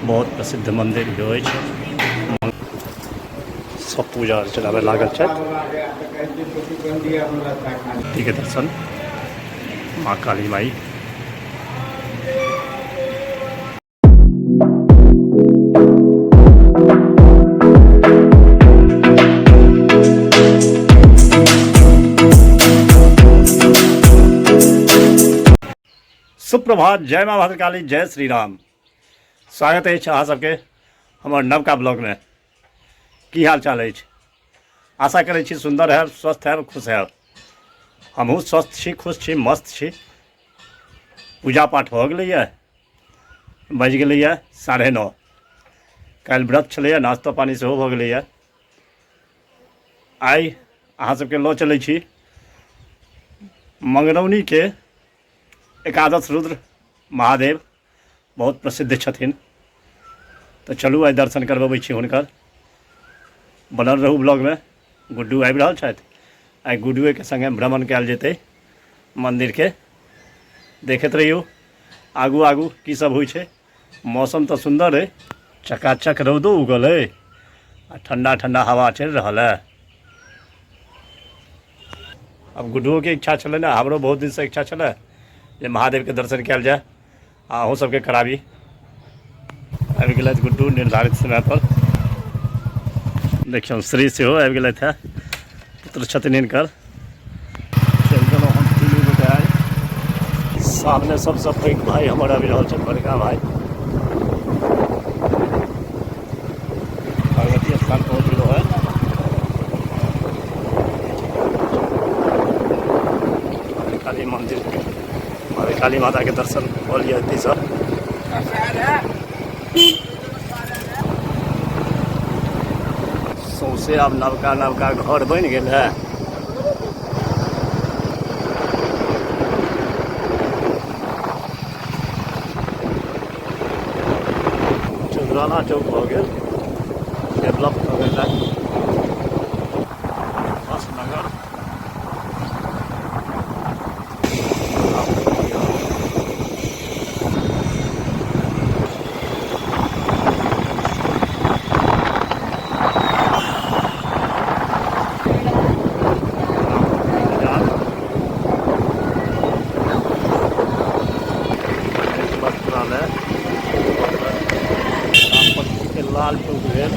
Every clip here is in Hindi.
बहुत प्रसिद्ध मंदिर जो सब पूजा अर्चना में लागल के दर्शन माँ काली माई। सुप्रभात, जय माँ भद्रकाली, जय श्री राम। स्वागत है अहाँ सबके हमर नवका ब्लॉग में। की हाल चाल है? आशा करै छी सुंदर है, स्वस्थ है, खुश है। हमहूँ स्वस्थ छी, खुश छी, मस्त छी। पूजा पाठ हो गए, बज गए 9:30। कल व्रत छलै, नाश्ता पानी से हो गए। आई अहाँ सबके लऽ चलै छी मंगरौनी के एकादश रुद्र महादेव, बहुत प्रसिद्ध छथिन। तो चलू आई दर्शन करबै छी हुनकर। बनल रहू ब्लॉग में। गुड्डू आबि रहल छथि। आई गुड्डुए के संगे भ्रमण कयल जेतै मंदिर के। देखैत रहियो आगू आगू की सब होइ छै। मौसम तो सुंदर है, चकाचक रौदो उगल है आ ठंडा ठंडा हवा चल रहा है। अब गुड्डुओ के इच्छा छलै ना, हमरो बहुत दिन से इच्छा छलै जे महादेव के दर्शन कयल जाए, अहूँ सबके कराबी। आबि गेलथि गुड्डू निर्धारित समय पर। देखियौ श्री सेहो आबि गेलथि है, पुत्र छथिन हिनकर। चलि गेलहुँ हम तीनू गोटे आइ। सामने सबसँ पैघ भाई हमर आबि रहल छथि, बड़का भाई। भगवती स्थान पहुँच गेलहुँ है। काली मंदिर के, काली माता के दर्शन कऽ लिअ सब। सौंसे आब नवका नवका घर बन गए है। चौधराना चौक हो गया, डेवलप हो गया है। बस नगर लाल चौक भेल।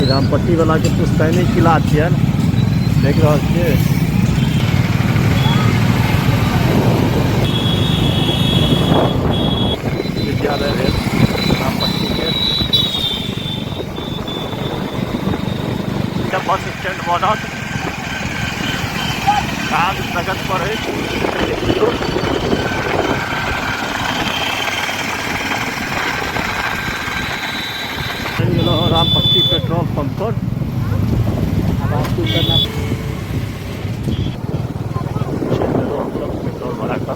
रामपट्टी वाला के पुस्तैनी किला छियन, देख रहा छियै। विद्यालय भेल रामपट्टी के। जब बस स्टैंड बनत काज प्रगति पर है। रामपट्टी पेट्रोल पंप पर करना पेट्रोल भरा का।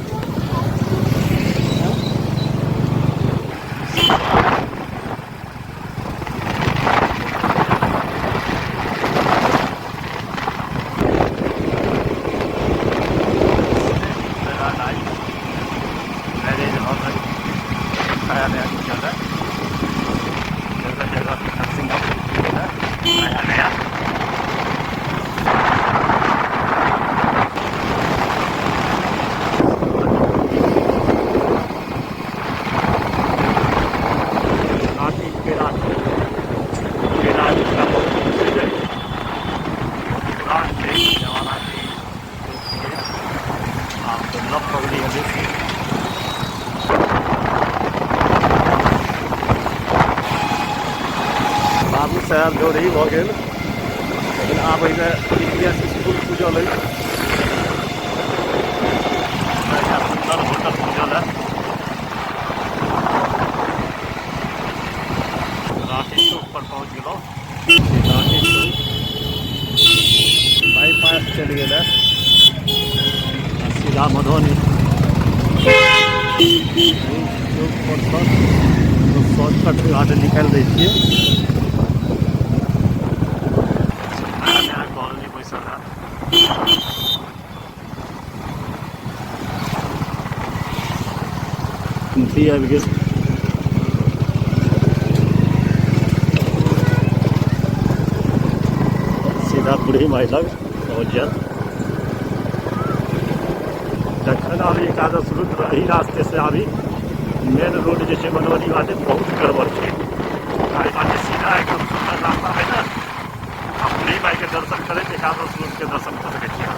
बाबू साहब जो रही भऽ गेल, लेकिन आब एहिमे स्कूल खुजल है। सुंदर होटल खुजल है। राठी चौक पर पहुँच गए। राठी चौक बाईपास चल गए सीधा मधुबनी चौक पर। शॉर्टकट घाट निकाल दै छियै। आबि गेल बूढ़ी माई लग पहुँच जल। जखन अभी एकादश रुद्र एही रास्ते से अभी मेन रोड जैसे मधुबनी बाटे बहुत गड़बड़ है। सीधा एकदम सुंदर रास्ता है ना, आप बूढ़ी माई के दर्शन करें एकादश रुद्र के दर्शन कर सकते हैं।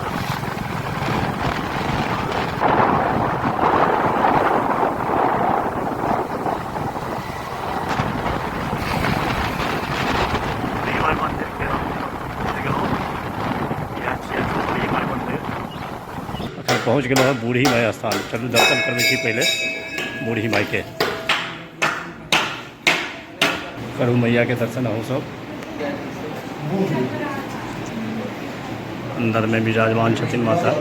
पहुँच गए हैं बूढ़ी माई स्थान। चलू दर्शन करबे छी पहले बूढ़ी माई के। करू मैया के दर्शन हो सब। अंदर में विराजमान छथिन माता।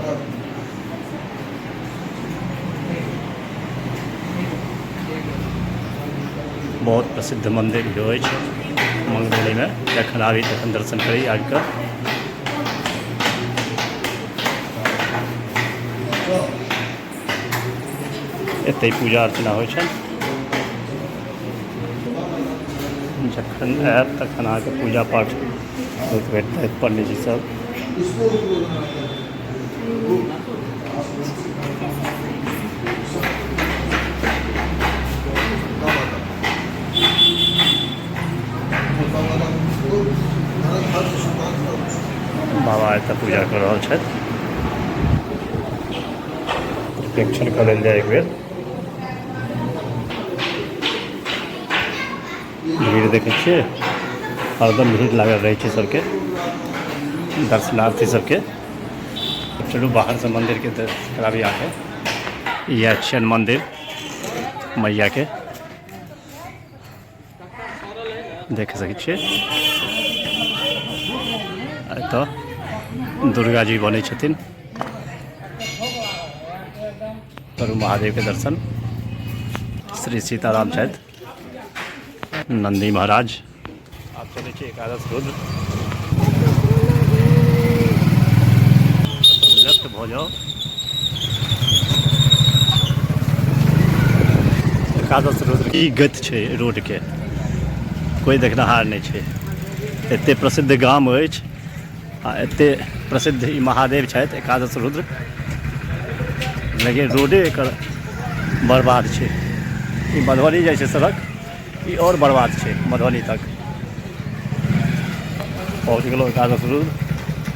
बहुत प्रसिद्ध मंदिर जो है मंगरौनी में, जखन आबी तखन दर्शन करी आबिकऽ। एते पूजा अर्चना होइ छै। जखन आयब तखन अहाँके पूजा पाठ होइत भेटत पंडित जी सब। बाबा एतऽ पूजा कर रहल छथि। निरीक्षण कर लेल जाए एक बेर। भीड़ देखे छिए, हरदम भीड़ लागल रहे छै सबके, दर्शनार्थी सबके। चलू बाहर से मंदिर के दर्शन कराबी आके। यह छियन मंदिर मैया के, देख सकै छिए। एतऽ दुर्गा जी बनै छथिन। करू महादेव के दर्शन। श्री सीताराम छथि, नंदी महाराज। आप चले छी एकादश रुद्र। लेफ्ट भऽ जाओ। एकादश रुद्र की गति छै रोड के, कोई देखनहार नहीं छै। एते प्रसिद्ध गाम अछि आ एते प्रसिद्ध ई महादेव छथि एकादश रुद्र, लेकिन रोडे एकर बर्बाद छै। ई मधुबनी जाइ छै सड़क, ई और बर्बाद छै मधुबनी तक। पहुँच गेलहुँ एकादश रुद्र।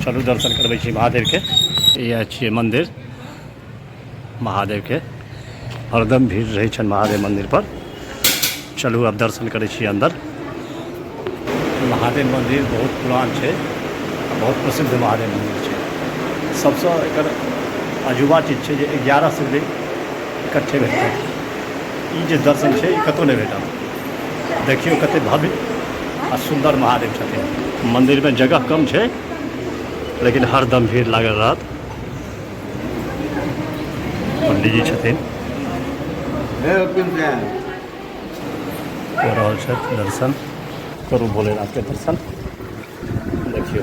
चलू दर्शन करबै छी महादेव के। यह छियै मंदिर महादेव के। हरदम भीड़ रहै छनि महादेव मंदिर पर। चलू अब दर्शन करै छी अंदर। महादेव मंदिर बहुत पुरान छै, बहुत प्रसिद्ध महादेव मंदिर छै। सबसँ एकर अजूबा चीज छै जे 11 शिवलिंग इकट्ठे भेटतै। ई जे दर्शन छै ई कतौ नहि भेटत। देखियो कते भव्य आ सुंदर महादेव छथिन। मंदिर में जगह कम छै, लेकिन हरदम भीड़ लागल रहत। पंडित जी छथिन, हो रहल छथि दर्शन। करू भोलेनाथ के दर्शन। देखियो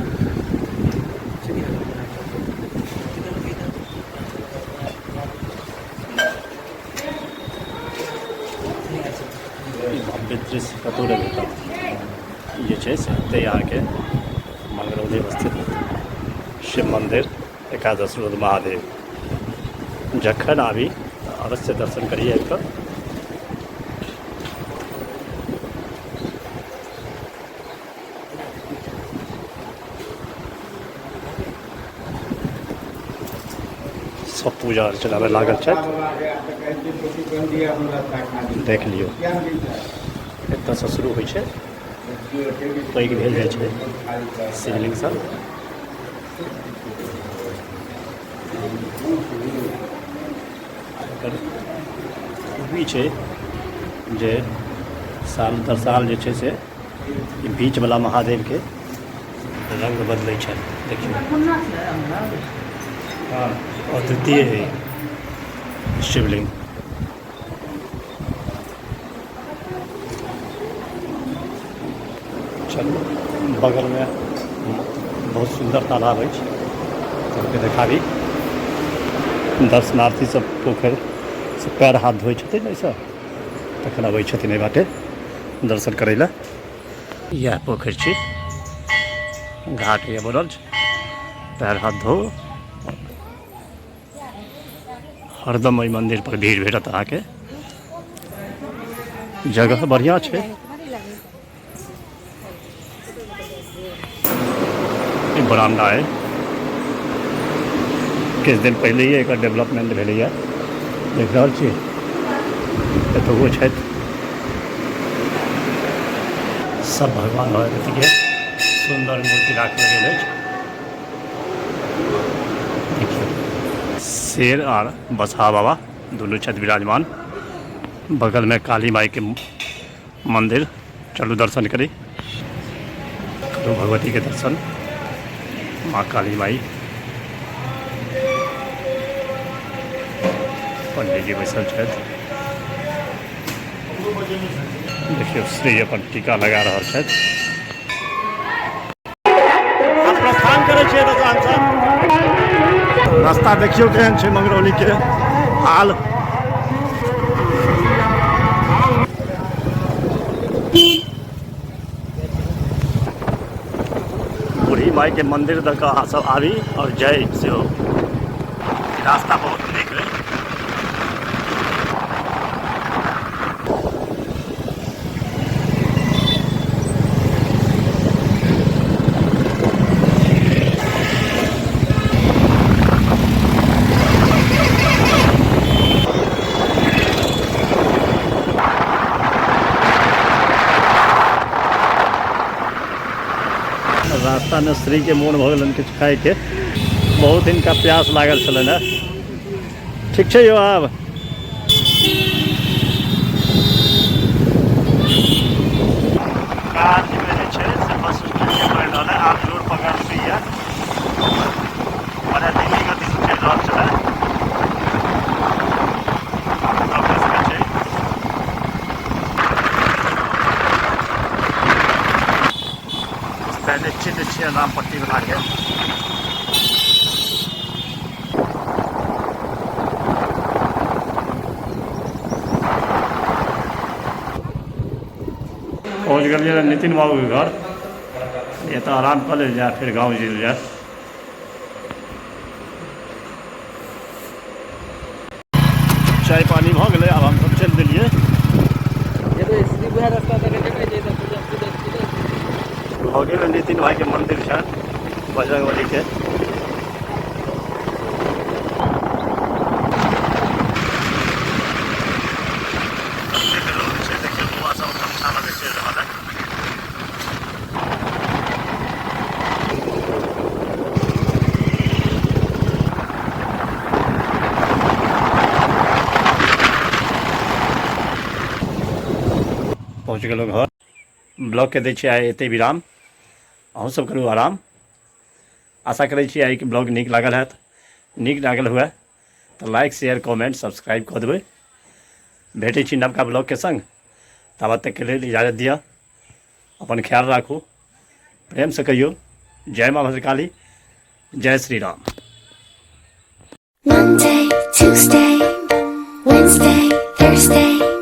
भव्य दृश्य कतौ नहीं भेटत। ये छै से एतै अहाँके मंगरौनी स्थित शिव मंदिर एकादश रुद्र महादेव। जखन आबी अवश्य दर्शन करिए आबिकऽ। सब पूजा अर्चना में लागल छथि, देख लियौ। एतऽसँ शुरू होइ छै, पैघ भेल जाइ छै शिवलिंग सब। एकर खूबी छै जे साल दर साल जे छै से बीचवला महादेव के रंग बदलै छै। देखियौ अद्वितीय है शिवलिंग। चलू बगल में बहुत सुंदर तालाब है, सबके देखाबी। दर्शनार्थी सब पोखरि से पैर हाथ धोइ छथिन एहिसँ, तखन अबै छथिन एहि बाटे दर्शन करै लए। यह पोखरि छी, घाट ये बनल छै। पैर हाथ धो। हरदम एहि मंदिर पर भीड़ भेटत अहाँके। जगह बढ़िया छै। ई बरामदा है, किछु दिन पहले ही एकर डेवलपमेंट भेलैए, देख रहल छी। एतहुओ छथि सब भगवान भगवतीके सुंदर मूर्ति राखल गेल अछि। देखियौ शेर आर बसहा बाबा दुनू छथि विराजमान। बगल में काली माई के मंदिर, चलू दर्शन करी। करू भगवती के दर्शन। माँ काली माई, पंडित जी बैसल छथि। देखियौ श्री अपन टीका लगा रहल छथि। हम प्रस्थान करै छियै दोकानसँ। रास्ता देखियौ केहन छै मंगरौली के हाल। बूढ़ी माई के मंदिर दऽ कऽ अहाँ सब आबी और जय सेहो। रास्ता बहुत नीक है। रास्ता में श्री के मोन भऽ गेलन किछु खाइके। बहुत इनका प्यास लागल छलन है। ठीक छै यौ आब। काज में जे छै से बस स्टैंड के बढ़ि रहल है। आब जोर पकड़ लिया। बड़ा दिल्ली गति से चलि रहल छलै। निश्चित छियै नाम पट्टी बना के। पहुँच गए नितिन बाबू के घर। ये तो आराम कर ले जाए, फिर गाँव चल जाए। चाय पानी भऽ गेलै, आब हम सब चलि देलियै। भऽ गेल नितिन भाई के मंदिर छै बजरंगबली के। पहुँच गए घर। ब्लॉग के दै छियै आइ एते विराम। अहूँ सब करू आराम। आशा करै छी आइ के ब्लॉग नीक लागल हैत। नीक लागल हुए तो लाइक शेयर कमेंट सब्सक्राइब कऽ देबै। भेटै छी नवका ब्लॉग के संग। ताबत तक के लेल इजाजत दिअ। अपन ख्याल राखू, प्रेम से कहियो जय माँ भद्रकाली, जय Shri Ram. Monday, Tuesday, Wednesday, Thursday